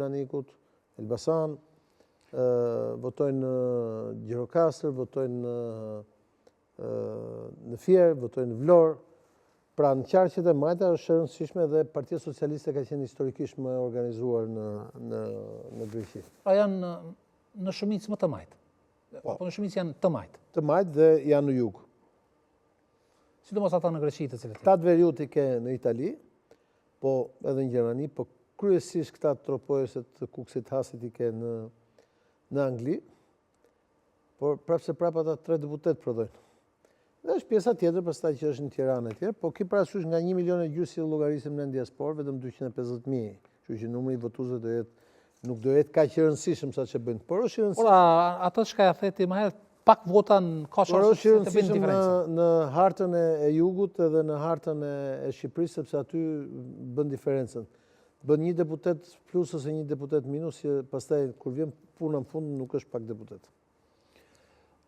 Selanikut, Elbasan, votojnë në Gjirokastër, votojnë në Fier, votojnë në Vlorë. Pra në qarqet e majta është rëndësishme dhe Partia Socialiste ka qenë historikisht më organizuar në Greqi. Pra janë në shumicë më të majtë? Apo në shumicë janë të majtë? Të majtë dhe janë në jugë. Sidomos ata në Greqi të cilët? Këta të veriut i ke në Itali, po edhe në Gjermani, po kryesisht këta të tropojësit të Kuksit Hasit i ke në Angli, por prapse prapa ata 3 deputet prodhojnë. Dhe është pjesa tjetër pastaj që është në Tiranë e tjerë, po ki parasysh nga 1,5 milion si llogarisim në diasporë, vetëm 250.000. Kështu që numri i votuesve nuk do jetë kaq i rëndësishëm sa që bëjnë. Por është i rëndësishëm. Por ato çka ja theti më herët, pak vota ka shanse të bëjnë diferencë. Në hartën e jugut edhe në hartën e Shqipërisë, sepse aty bën diferencën. Bën një deputet plus ose një deputet minus, që pastaj kur vjen puna në fund nuk është pak deputet.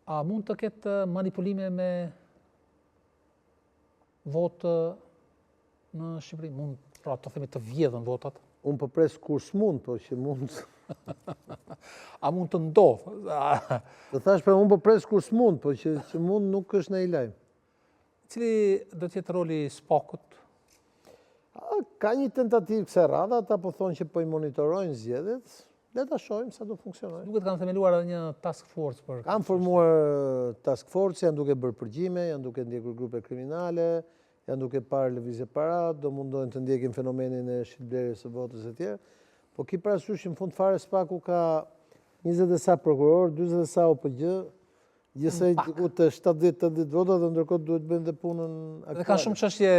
A mund të ketë manipulime me votë në Shqipëri? Mund, pra të themi, të vjedhën votat? Unë po pres kur s'mund, po që mund. A mund të ndodhë? Të thash për unë po pres kur s'mund, po që mund nuk është në i lajmë. Cili do t'jetë roli SPAK-ut? Ka një tentativë kësaj radhe, ata po thonë që po i monitorojnë zgjedhjet. Le ta shohim sa do funksionojë. Duket kanë themeluar edhe një task force për. Kanë formuar task force, janë duke bërë përgjime, janë duke ndjekur grupe kriminale, janë duke parë lëvizje parat, do mundohen të ndjekin fenomenin e shitblerjes së votës e tjerë. Po ki parasysh në fund fare SPAK-u ka 20 e sa prokuror, 40 e sa OPG, gjithsej diku të 70-80 vota dhe ndërkohë duhet bëjnë dhe punën aktuale. Dhe kanë shumë çështje,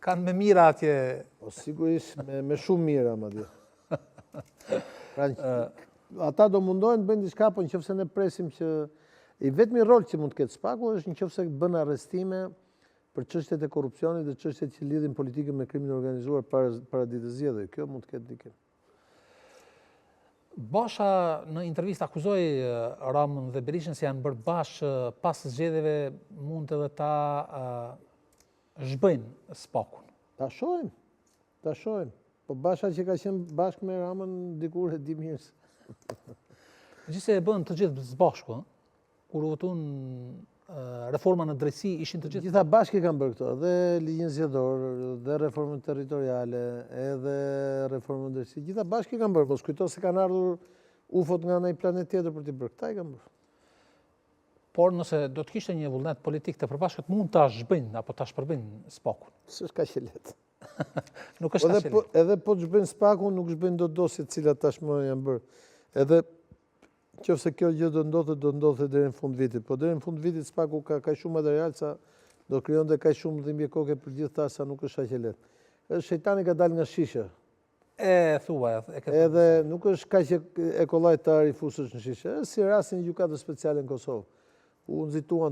kanë me mira atje. Po sigurisht me shumë mira madje. Pra, ata do mundohen të bëjnë diçka, po nëse ne presim që i vetmi rol që mund të ketë SPAK-u është nëse bën arrestime për çështjet e korrupsionit dhe çështjet që lidhin politikën me krimin e organizuar para ditës zgjedhjeve. Kjo mund të ketë ndikim. Basha në intervistë akuzoi Ramën dhe Berishën se janë bërë bashkë pas zgjedhjeve, mund edhe ta zhbëjnë SPAK-un. Ta shohim. Po Basha që ka qenë bashkë me Ramën dikur e di mirë. Gjithse e bën të gjithë së bashku, kur u votun reforma në drejtësi, ishin të gjithë. Gjitha bashkë kanë bërë këto, dhe ligjin zgjedhor, dhe reformën territoriale, edhe reformën në drejtësi. Gjitha bashkë kanë bërë, po s'kujto se kanë ardhur ufot nga një planet tjetër për t'i bërë. Këta i kanë bërë. Por nëse do të kishte një vullnet politik të përbashkët, mund ta zhbëjnë apo ta shpërbëjnë SPAK-un. S'është kaq e lehtë. Nuk është kaq e lehtë. Edhe po të zhbëjnë SPAK-un, nuk zhbëjnë dot dosjet cilat tashmë janë bërë. Edhe nëse kjo gjë do ndodhte deri në fund vitit. Po deri në fund vitit SPAK-u ka kaq shumë material sa do krijonte kaq shumë dhimbje koke për gjithë ta sa nuk është kaq e lehtë. Edhe shejtani ka dalë nga shisha. E thua, edhe nuk është kaq e kollajt të arifusësh në shishe. Si rastin e gjykatës speciale në Kosovë. U nxituan